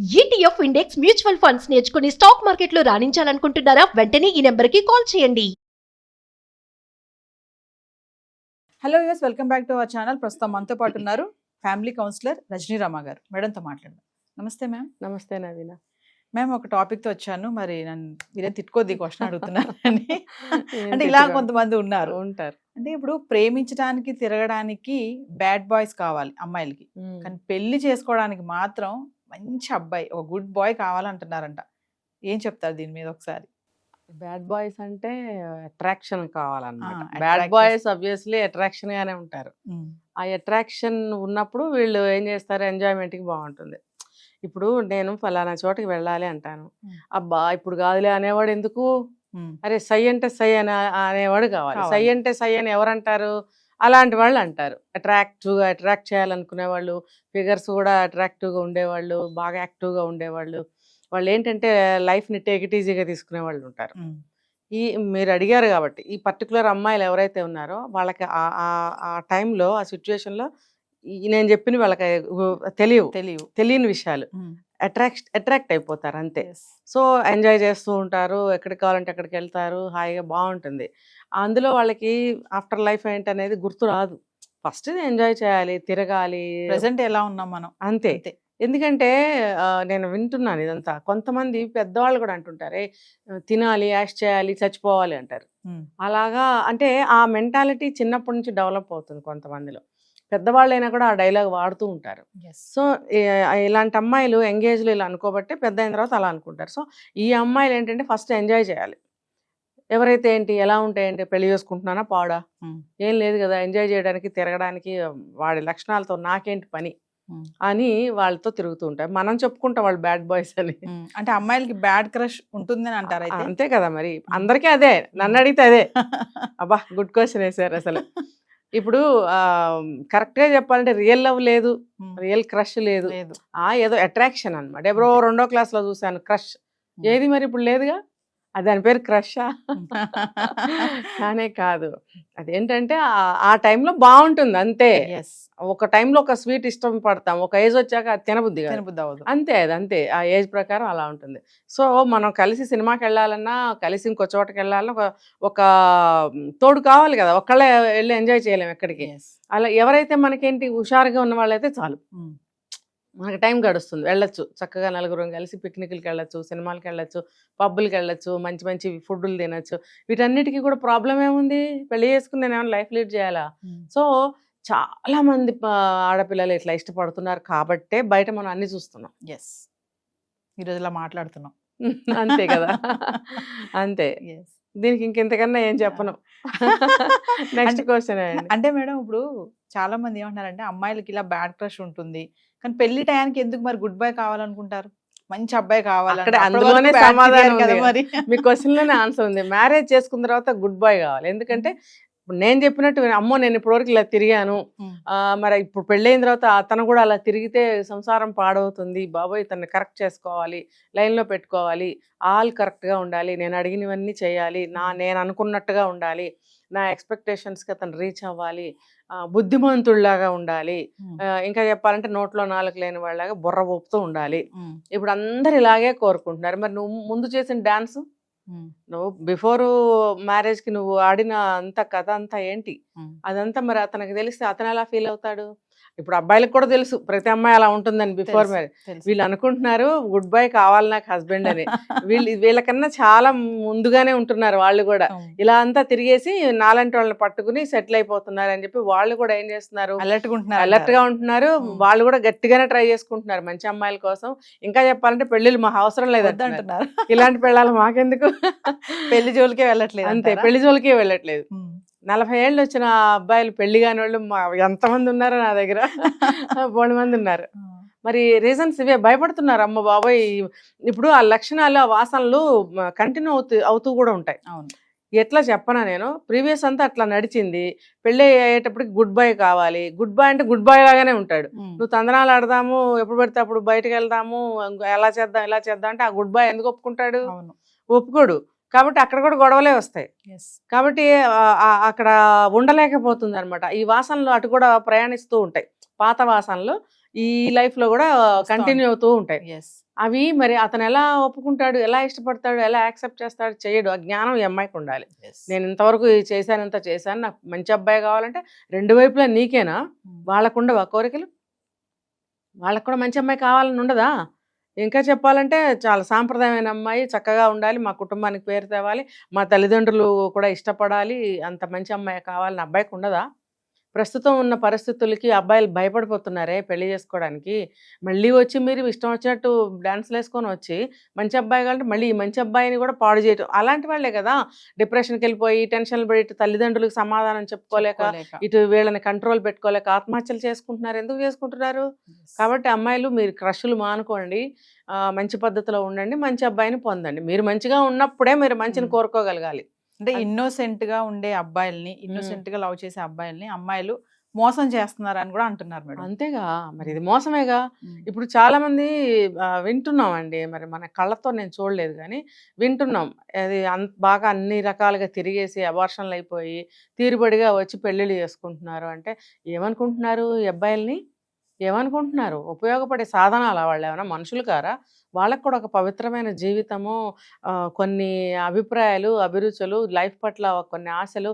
ETF index mutual funds నేర్చుకుని stock మార్కెట్లో రాణించాలనుకుంటున్నారా? వెంటనే ఈ నెంబర్కి కాల్ చేయండి. Hello use, welcome back to our channel. ప్రస్తుతం మనతో పాటు ఉన్నారు ఫ్యామిలీ కౌన్సిలర్ రజనీ రామ గారు. మేడంతో మాట్లాడదాం. నమస్తే మ్యామ్. నమస్తే నవీన. మ్యామ్, ఒక టాపిక్తో వచ్చాను. మరి నన్ను మీరే తిట్టుకోద్ది క్వశ్చన్ అడుగుతున్నారు అని. అంటే ఇలా కొంతమంది ఉంటారు. అంటే ఇప్పుడు ప్రేమించడానికి తిరగడానికి బ్యాడ్ బాయ్స్ కావాలి అమ్మాయిలకి, కానీ పెళ్లి చేసుకోవడానికి మాత్రం మంచి అబ్బాయి, ఒక గుడ్ బాయ్ కావాలంటున్నారంట. ఏం చెప్తారు దీని మీద ఒకసారి? బ్యాడ్ బాయ్స్ అంటే అట్రాక్షన్ కావాలన్నమాట. attraction. Bad boys obviously attraction గానే ఉంటారు. ఆ అట్రాక్షన్ ఉన్నప్పుడు వీళ్ళు ఏం చేస్తారు, ఎంజాయ్మెంట్ కి బాగుంటుంది. ఇప్పుడు నేను ఫలానా చోటకి వెళ్ళాలి అంటాను, అబ్బా ఇప్పుడు కాదులే అనేవాడు ఎందుకు, అరే సై అంటే సై అని అనేవాడు కావాలి. సై అంటే సై అని ఎవరంటారు? అలాంటి వాళ్ళు అంటారు. అట్రాక్ట్ చేయాలనుకునే వాళ్ళు, ఫిగర్స్ కూడా అట్రాక్టివ్గా ఉండేవాళ్ళు, బాగా యాక్టివ్గా ఉండేవాళ్ళు, వాళ్ళు ఏంటంటే లైఫ్ని టేక్ ఇట్ ఈజీగా తీసుకునే వాళ్ళు ఉంటారు. ఈ మీరు అడిగారు కాబట్టి ఈ పర్టికులర్ అమ్మాయిలు ఎవరైతే ఉన్నారో వాళ్ళకి ఆ టైంలో, ఆ సిచ్యువేషన్లో నేను చెప్పిన వాళ్ళకి తెలియని విషయాలు అట్రాక్ట్ అయిపోతారు అంతే. సో ఎంజాయ్ చేస్తూ ఉంటారు, ఎక్కడికి కావాలంటే అక్కడికి వెళ్తారు, హాయిగా బాగుంటుంది. అందులో వాళ్ళకి ఆఫ్టర్ లైఫ్ ఏంటనేది గుర్తు రాదు. ఫస్ట్ ఎంజాయ్ చేయాలి, తిరగాలి. ప్రెసెంట్ ఎలా ఉన్నాం మనం అంతే. ఎందుకంటే నేను వింటున్నాను ఇదంతా. కొంతమంది పెద్దవాళ్ళు కూడా అంటుంటారే తినాలి, యాష్ చేయాలి, చచ్చిపోవాలి అంటారు. అలాగా అంటే ఆ మెంటాలిటీ చిన్నప్పటి నుంచి డెవలప్ అవుతుంది కొంతమందిలో. పెద్దవాళ్ళైనా కూడా ఆ డైలాగ్ వాడుతూ ఉంటారు. సో ఇలాంటి అమ్మాయిలు ఎంగేజ్లో ఇలా అనుకోబట్టే పెద్ద అయిన తర్వాత అలా అనుకుంటారు. సో ఈ అమ్మాయిలు ఏంటంటే ఫస్ట్ ఎంజాయ్ చేయాలి. ఎవరైతే ఏంటి, ఎలా ఉంటాయంటే పెళ్లి చేసుకుంటున్నానా పాడా, ఏం లేదు కదా, ఎంజాయ్ చేయడానికి తిరగడానికి వాడి లక్షణాలతో నాకేంటి పని అని వాళ్ళతో తిరుగుతూ ఉంటారు. మనం చెప్పుకుంటాం వాళ్ళు బ్యాడ్ బాయ్స్ అని. అంటే అమ్మాయిలకి బ్యాడ్ క్రష్ ఉంటుందని అంటారు. అంతే కదా మరి, అందరికీ అదే. నన్ను అడిగితే అదే. అబ్బా గుడ్ క్వశ్చన్ వేసారు అసలు. ఇప్పుడు కరెక్ట్గా చెప్పాలంటే రియల్ లవ్ లేదు, రియల్ క్రష్ లేదు, ఏదో అట్రాక్షన్ అనమాట. ఎవరో 2వ క్లాస్లో చూశాను క్రష్, ఏది మరి ఇప్పుడు లేదుగా, అది దాని పేరు క్రషా? కానే కాదు. అదేంటంటే ఆ టైంలో బాగుంటుంది అంతే. ఒక టైంలో ఒక స్వీట్ ఇష్టం పడతాం, ఒక ఏజ్ వచ్చాక అది తినబుద్ధి అవ్వదు అంతే. అది అంతే, ఆ ఏజ్ ప్రకారం అలా ఉంటుంది. సో మనం కలిసి సినిమాకి వెళ్ళాలన్నా, కలిసి ఇంకో చోటకి వెళ్ళాలన్నా ఒక తోడు కావాలి కదా, ఒక్కళ్ళే వెళ్ళి ఎంజాయ్ చేయలేము ఎక్కడికి. అలా ఎవరైతే మనకేంటి హుషారుగా ఉన్న వాళ్ళైతే చాలు, మనకి టైం గడుస్తుంది, వెళ్ళొచ్చు చక్కగా, నలుగురం కలిసి పిక్నిక్లకి వెళ్ళొచ్చు, సినిమాలకి వెళ్ళొచ్చు, పబ్బులకి వెళ్ళొచ్చు, మంచి మంచి ఫుడ్లు తినచ్చు. వీటన్నిటికీ కూడా ప్రాబ్లం ఏముంది, పెళ్లి చేసుకుని నేను ఏమైనా లైఫ్ లీడ్ చేయాలా? సో చాలా మంది ఆడపిల్లలు ఇట్లా ఇష్టపడుతున్నారు కాబట్టే బయట మనం అన్ని చూస్తున్నాం. ఈరోజు ఇలా మాట్లాడుతున్నాం అంతే కదా. అంతే, దీనికి ఇంకెంతకన్నా ఏం చెప్పను. Next question. అంటే మేడం, ఇప్పుడు చాలా మంది ఏమంటారంటే అమ్మాయిలకి ఇలా బ్యాడ్ క్రష్ ఉంటుంది, కానీ పెళ్లి టయానికి ఎందుకు మరి గుడ్ బై కావాలనుకుంటారు, మంచి అబ్బాయి కావాలి. అందులోనే సమాధానం కదా, మరి మీ క్వశ్చన్ లోనే ఆన్సర్ ఉంది. మ్యారేజ్ చేసుకున్న తర్వాత గుడ్ బై కావాలి. ఎందుకంటే నేను చెప్పినట్టు అమ్మో నేను ఇప్పటివరకు ఇలా తిరిగాను, మరి ఇప్పుడు పెళ్ళైన తర్వాత అతను కూడా అలా తిరిగితే సంసారం పాడవుతుంది, బాబోయ్ తనని కరెక్ట్ చేసుకోవాలి, లైన్లో పెట్టుకోవాలి, ఆల్ కరెక్ట్గా ఉండాలి, నేను అడిగినవన్నీ చేయాలి, నేను అనుకున్నట్టుగా ఉండాలి, నా ఎక్స్పెక్టేషన్స్కి అతను రీచ్ అవ్వాలి, బుద్ధిమంతుల్లాగా ఉండాలి, ఇంకా చెప్పాలంటే నోట్లో నాలుగు లేని వాళ్ళలాగా బుర్ర ఊపుతూ ఉండాలి. ఇప్పుడు అందరు ఇలాగే కోరుకుంటున్నారు. మరి నువ్వు ముందు చేసిన డాన్స్, నువ్వు బిఫోర్ మ్యారేజ్ కి నువ్వు ఆడిన అంత కథ అంతా ఏంటి, అదంతా మరి అతనికి తెలిస్తే అతను ఎలా ఫీల్ అవుతాడు? ఇప్పుడు అబ్బాయిలకు కూడా తెలుసు ప్రతి అమ్మాయి అలా ఉంటుందని బిఫోర్ మ్యారేజ్. వీళ్ళు అనుకుంటున్నారు గుడ్ బై కావాలి నాకు హస్బెండ్ అని. వీళ్ళకన్నా చాలా ముందుగానే ఉంటున్నారు వాళ్ళు కూడా. ఇలా అంతా తిరిగేసి నాలంటి వాళ్ళని పట్టుకుని సెటిల్ అయిపోతున్నారు అని చెప్పి వాళ్ళు కూడా ఏం చేస్తున్నారు, అలర్ట్ గా ఉంటున్నారు. వాళ్ళు కూడా గట్టిగానే ట్రై చేసుకుంటున్నారు మంచి అమ్మాయిల కోసం. ఇంకా చెప్పాలంటే పెళ్లిళ్ళు మాకు అవసరం లేదు అంటున్నారు. ఇలాంటి పెళ్ళాలి మాకెందుకు, పెళ్లి జోలికే వెళ్ళట్లేదు. అంతే, పెళ్లి జోలికే వెళ్ళట్లేదు. 40 ఏళ్ళు వచ్చిన అబ్బాయిలు పెళ్లి కాని వాళ్ళు ఎంతమంది ఉన్నారో నా దగ్గర, 3 మంది ఉన్నారు. మరి రీజన్స్ ఇవే, భయపడుతున్నారు. అమ్మ బాబాయ్, ఇప్పుడు ఆ లక్షణాలు, ఆ వాసనలు కంటిన్యూ అవుతూ కూడా ఉంటాయి. ఎట్లా చెప్పనా, నేను ప్రీవియస్ అంతా అట్లా నడిచింది, పెళ్ళి అయ్యేటప్పటికి గుడ్ బై కావాలి. గుడ్ బై అంటే గుడ్ బై లాగానే ఉంటాడు. నువ్వు తందనాలు ఆడదాము, ఎప్పుడు పడితే అప్పుడు బయటకు వెళ్దాము, ఎలా చేద్దాం ఇలా చేద్దాం అంటే ఆ గుడ్ బై ఎందుకు ఒప్పుకుంటాడు? ఒప్పుకోడు. కాబట్టి అక్కడ కూడా గొడవలే వస్తాయి. కాబట్టి అక్కడ ఉండలేకపోతుంది అనమాట. ఈ వాసనలు అటు కూడా ప్రయాణిస్తూ ఉంటాయి, పాత వాసనలు ఈ లైఫ్ లో కూడా కంటిన్యూ అవుతూ ఉంటాయి. అవి మరి అతను ఎలా ఒప్పుకుంటాడు, ఎలా ఇష్టపడతాడు, ఎలా యాక్సెప్ట్ చేస్తాడు, చేయడు. ఆ జ్ఞానం ఈ అమ్మాయికి ఉండాలి. నేను ఇంతవరకు చేశాను, ఇంత చేశాను, నాకు మంచి అబ్బాయి కావాలంటే రెండు వైపులా నీకేనా? వాళ్ళకుండవా కోరికలు? వాళ్ళకు కూడా మంచి అమ్మాయి కావాలని ఉండదా? ఇంకా చెప్పాలంటే చాలా సాంప్రదాయమైన అమ్మాయి, చక్కగా ఉండాలి, మా కుటుంబానికి పేరు తేవాలి, మా తల్లిదండ్రులు కూడా ఇష్టపడాలి, అంత మంచి అమ్మాయి కావాలని అబ్బాయికి ఉండదా? ప్రస్తుతం ఉన్న పరిస్థితులకి అబ్బాయిలు భయపడిపోతున్నారే పెళ్లి చేసుకోవడానికి. మళ్ళీ వచ్చి మీరు ఇష్టం వచ్చినట్టు డాన్స్లు వేసుకొని వచ్చి మంచి అబ్బాయి కావాలంటే మళ్ళీ ఈ మంచి అబ్బాయిని కూడా పాడు చేయటం. అలాంటి వాళ్ళే కదా డిప్రెషన్కి వెళ్ళిపోయి టెన్షన్లు పడి ఇటు తల్లిదండ్రులకు సమాధానం చెప్పుకోలేక, ఇటు వీళ్ళని కంట్రోల్ పెట్టుకోలేక ఆత్మహత్యలు చేసుకుంటున్నారు. ఎందుకు చేసుకుంటున్నారు? కాబట్టి అమ్మాయిలు మీరు క్రష్లు మానుకోండి, మంచి పద్ధతిలో ఉండండి, మంచి అబ్బాయిని పొందండి. మీరు మంచిగా ఉన్నప్పుడే మీరు మంచిని కోరుకోగలగాలి. అంటే ఇన్నోసెంట్ గా ఉండే అబ్బాయిల్ని, ఇన్నోసెంట్ గా లవ్ చేసే అబ్బాయిల్ని అమ్మాయిలు మోసం చేస్తున్నారు అని కూడా అంటున్నారు మేడం. అంతేగా, మరి ఇది మోసమేగా. ఇప్పుడు చాలా మంది వింటున్నాం అండి, మరి మన కళ్ళతో నేను చూడలేదు కానీ వింటున్నాం. అది బాగా అన్ని రకాలుగా తిరిగేసి అబార్షన్లు అయిపోయి తీరుబడిగా వచ్చి పెళ్ళిళ్ళు చేసుకుంటున్నారు. అంటే ఏమనుకుంటున్నారు ఈ అబ్బాయిల్ని? ఏమనుకుంటున్నారు? ఉపయోగపడే సాధనాలా వాళ్ళు? ఏమైనా మనుషులు కారా? వాళ్ళకు కూడా ఒక పవిత్రమైన జీవితము, కొన్ని అభిప్రాయాలు, అభిరుచులు, లైఫ్ పట్ల కొన్ని ఆశలు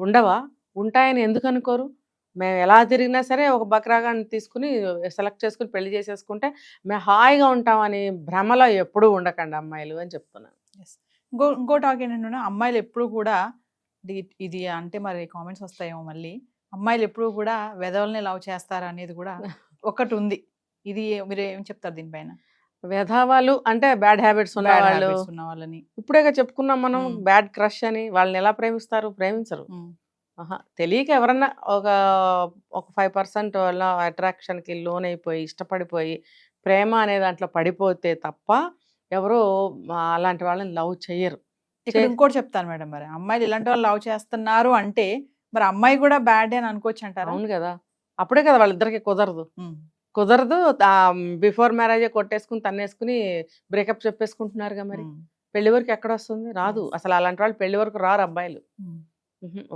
ఉండవా? ఉంటాయని ఎందుకు అనుకోరు? మేము ఎలా తిరిగినా సరే ఒక బక్రాగాన్ని తీసుకుని సెలెక్ట్ చేసుకుని పెళ్లి చేసేసుకుంటే మేము హాయిగా ఉంటామని భ్రమలో ఎప్పుడూ ఉండకండి అమ్మాయిలు అని చెప్తున్నాను. ఇంకో టాక్ ఏంటంటే అమ్మాయిలు ఎప్పుడు కూడా ఇది అంటే మరి కామెంట్స్ వస్తాయేమో మళ్ళీ, అమ్మాయిలు ఎప్పుడు కూడా వెధవల్ని లవ్ చేస్తారు అనేది కూడా ఒకటి ఉంది. ఇది మీరు ఏం చెప్తారు దీనిపైన? వెధవాళ్ళు అంటే బ్యాడ్ హ్యాబిట్స్ ఉన్న వాళ్ళని ఇప్పుడేగా చెప్పుకున్నాం మనం, బ్యాడ్ క్రష్ అని. వాళ్ళని ఎలా ప్రేమిస్తారు? ప్రేమించరు. తెలియక ఎవరన్నా ఒక 5% వల్ల అట్రాక్షన్కి లోన్ అయిపోయి ఇష్టపడిపోయి ప్రేమ అనే దాంట్లో పడిపోతే తప్ప ఎవరు అలాంటి వాళ్ళని లవ్ చెయ్యరు. ఇక్కడ ఇంకోటి చెప్తాను మేడం, మరి అమ్మాయిలు ఇలాంటి వాళ్ళు లవ్ చేస్తున్నారు అంటే మరి అమ్మాయి కూడా బ్యాడ్ అని అనుకోవచ్చు అంటారు. అవును కదా, అప్పుడే కదా వాళ్ళిద్దరికి కుదరదు. బిఫోర్ మ్యారేజ్ కొట్టేసుకుని తన్నేసుకుని బ్రేకప్ చెప్పేసుకుంటున్నారుగా. మరి పెళ్లి వరకు ఎక్కడ వస్తుంది? రాదు అసలు. అలాంటి వాళ్ళు పెళ్లి వరకు రారు అబ్బాయిలు.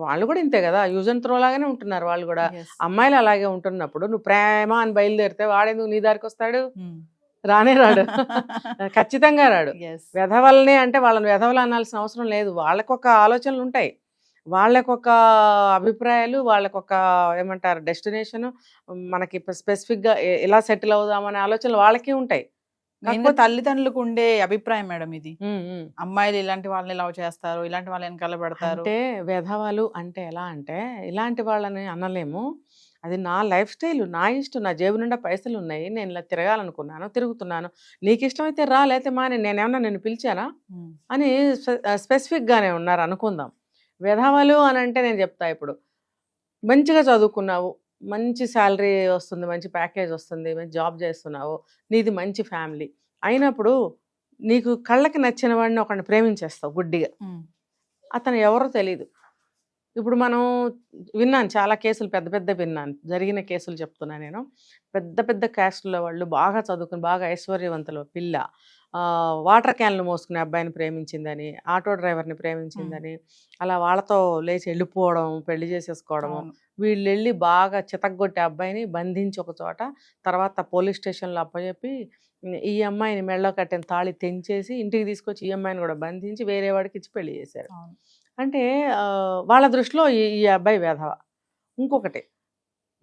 వాళ్ళు కూడా ఇంతే కదా, యూజ్ అండ్ త్రో లాగానే ఉంటున్నారు వాళ్ళు కూడా. అమ్మాయిలు అలాగే ఉంటున్నప్పుడు నువ్వు ప్రేమ అని బయలుదేరితే వాడేందుకు నీ దారికి వస్తాడు? రానే రాడు. ఖచ్చితంగా రాడు. వెధవల్ని అంటే వాళ్ళని వెధవలు అనాల్సిన అవసరం లేదు. వాళ్ళకొక ఆలోచనలు ఉంటాయి, వాళ్ళకొక అభిప్రాయాలు, వాళ్ళకొక ఏమంటారు డెస్టినేషన్, మనకి స్పెసిఫిక్గా ఎలా సెటిల్ అవుదామనే ఆలోచనలు వాళ్ళకి ఉంటాయి. తల్లిదండ్రులకు ఉండే అభిప్రాయం మేడం ఇది. అమ్మాయిలు ఇలాంటి వాళ్ళని లవ్ చేస్తారు, ఇలాంటి వాళ్ళని వెనకాల పెడతారు. అంటే వెధవలు అంటే ఎలా అంటే ఇలాంటి వాళ్ళని అనలేము. అది నా లైఫ్ స్టైల్, నా ఇష్టం, నా జేబు నిండా పైసలు ఉన్నాయి, నేను ఇలా తిరగాలనుకున్నాను, తిరుగుతున్నాను, నీకు ఇష్టమైతే రా, లేకపోతే మా నేనేమన్నా నిన్ను పిలిచానా అని స్పెసిఫిక్గానే ఉన్నారు అనుకుందాం. వెధవలు అని అంటే నేను చెప్తా, ఇప్పుడు మంచిగా చదువుకున్నావు, మంచి శాలరీ వస్తుంది, మంచి ప్యాకేజ్ వస్తుంది, మంచి జాబ్ చేస్తున్నావు, నీది మంచి ఫ్యామిలీ అయినప్పుడు నీకు కళ్ళకి నచ్చిన వాడిని ఒకరిని ప్రేమించేస్తావు గుడ్డిగా. అతను ఎవరో తెలీదు. ఇప్పుడు మనం విన్నాను చాలా కేసులు, పెద్ద పెద్ద విన్నాను, జరిగిన కేసులు చెప్తున్నా నేను. పెద్ద పెద్ద క్యాస్ట్లో వాళ్ళు బాగా చదువుకుని బాగా ఐశ్వర్యవంతులు పిల్ల వాటర్ క్యాన్లు మోసుకునే అబ్బాయిని ప్రేమించిందని, ఆటో డ్రైవర్ని ప్రేమించిందని, అలా వాళ్ళతో లేచి వెళ్ళిపోవడం, పెళ్లి చేసేసుకోవడము. వీళ్ళు వెళ్ళి బాగా చితగ్గొట్టే అబ్బాయిని బంధించి ఒక చోట, తర్వాత పోలీస్ స్టేషన్లో అప్పచెప్పి ఈ అమ్మాయిని మెళ్ళో కట్టిన తాళి తెంచేసి ఇంటికి తీసుకొచ్చి ఈ అమ్మాయిని కూడా బంధించి వేరే వాడికి ఇచ్చి పెళ్లి చేశారు. అంటే వాళ్ళ దృష్టిలో ఈ అబ్బాయి వెధవ. ఇంకొకటి,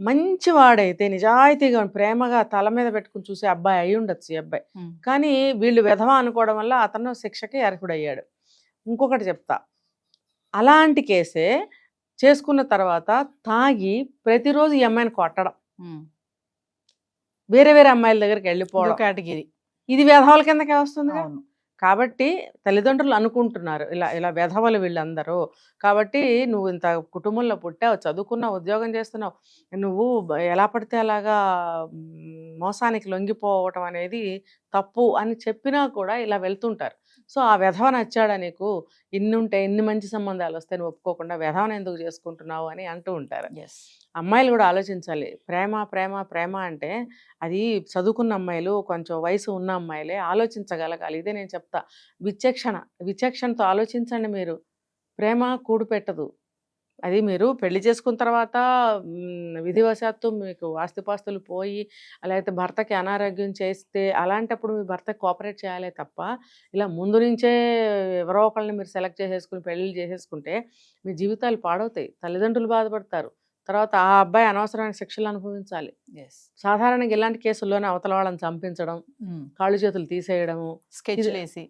మంచివాడైతే నిజాయితీగా ప్రేమగా తల మీద పెట్టుకుని చూసే అబ్బాయి అయి ఉండొచ్చు ఈ అబ్బాయి, కానీ వీళ్ళు వెధవ అనుకోవడం వల్ల అతను శిక్షకి అర్హుడయ్యాడు. ఇంకొకటి చెప్తా, అలాంటి కేసే చేసుకున్న తర్వాత తాగి ప్రతిరోజు ఈ అమ్మాయిని కొట్టడం, వేరే వేరే అమ్మాయిల దగ్గరికి వెళ్ళిపోవడం, కేటగిరీ ఇది వెధవల కిందకే వస్తుంది. కాబట్టి తల్లిదండ్రులు అనుకుంటున్నారు ఇలా ఇలా వెధవలు వీళ్ళందరూ, కాబట్టి నువ్వు ఇంత కుటుంబంలో పుట్టావు, చదువుకున్నావు, ఉద్యోగం చేస్తున్నావు, నువ్వు ఎలా పడితే అలాగా మోసానికి లొంగిపోవటం అనేది తప్పు అని చెప్పినా కూడా ఇలా వెళ్తుంటారు. సో ఆ వెధవ నచ్చాడా నీకు, ఇన్ని మంచి సంబంధాలు వస్తే నువ్వు ఒప్పుకోకుండా వెధవను ఎందుకు చేసుకుంటున్నావు అని అంటూ ఉంటారు. అమ్మాయిలు కూడా ఆలోచించాలి. ప్రేమ ప్రేమ ప్రేమ అంటే అది చదువుకున్న అమ్మాయిలు, కొంచెం వయసు ఉన్న అమ్మాయిలే ఆలోచించగలగాలి. ఇదే నేను చెప్తా, విచక్షణతో ఆలోచించండి మీరు. ప్రేమ కూడు పెట్టదు, అది మీరు పెళ్లి చేసుకున్న తర్వాత విధివశాత్తు మీకు ఆస్తిపాస్తులు పోయి లేకపోతే భర్తకి అనారోగ్యం చేస్తే అలాంటప్పుడు మీ భర్త కోఆపరేట్ చేయాలే తప్ప ఇలా ముందు నుంచే ఎవరో ఒకళ్ళని మీరు సెలెక్ట్ చేసేసుకుని పెళ్ళిళ్ళు చేసేసుకుంటే మీ జీవితాలు పాడవుతాయి, తల్లిదండ్రులు బాధపడతారు, తర్వాత ఆ అబ్బాయి అనవసరమైన శిక్షలు అనుభవించాలి. సాధారణంగా ఇలాంటి కేసుల్లోనే అవతల వాళ్ళని చంపించడం, కాళ్ళు చేతులు తీసేయడము, స్కెచ్ వేసి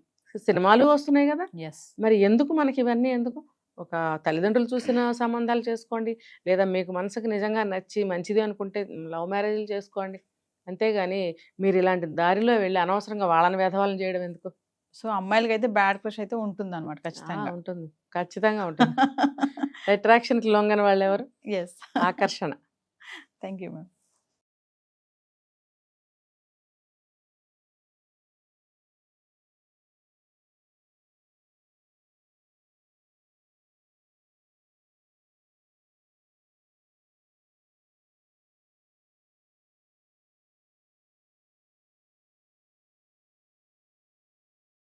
సినిమాలు వస్తున్నాయి కదా. ఎస్ మరి ఎందుకు మనకి ఇవన్నీ ఎందుకు? ఒక తల్లిదండ్రులు చూసిన సంబంధాలు చేసుకోండి, లేదా మీకు మనసుకు నిజంగా నచ్చి మంచిది అనుకుంటే లవ్ మ్యారేజ్లు చేసుకోండి. అంతేగాని మీరు ఇలాంటి దారిలో వెళ్ళి అనవసరంగా వాళ్ళని వేధవాళ్ళని చేయడం ఎందుకు? సో అమ్మాయిలకి అయితే బ్యాడ్ క్రష్ అయితే ఉంటుంది అనమాట ఖచ్చితంగా. ఉంటుంది, ఖచ్చితంగా ఉంటుంది. అట్రాక్షన్కి లొంగని వాళ్ళు ఎవరు? ఎస్ ఆకర్షణ. Thank you ma'am.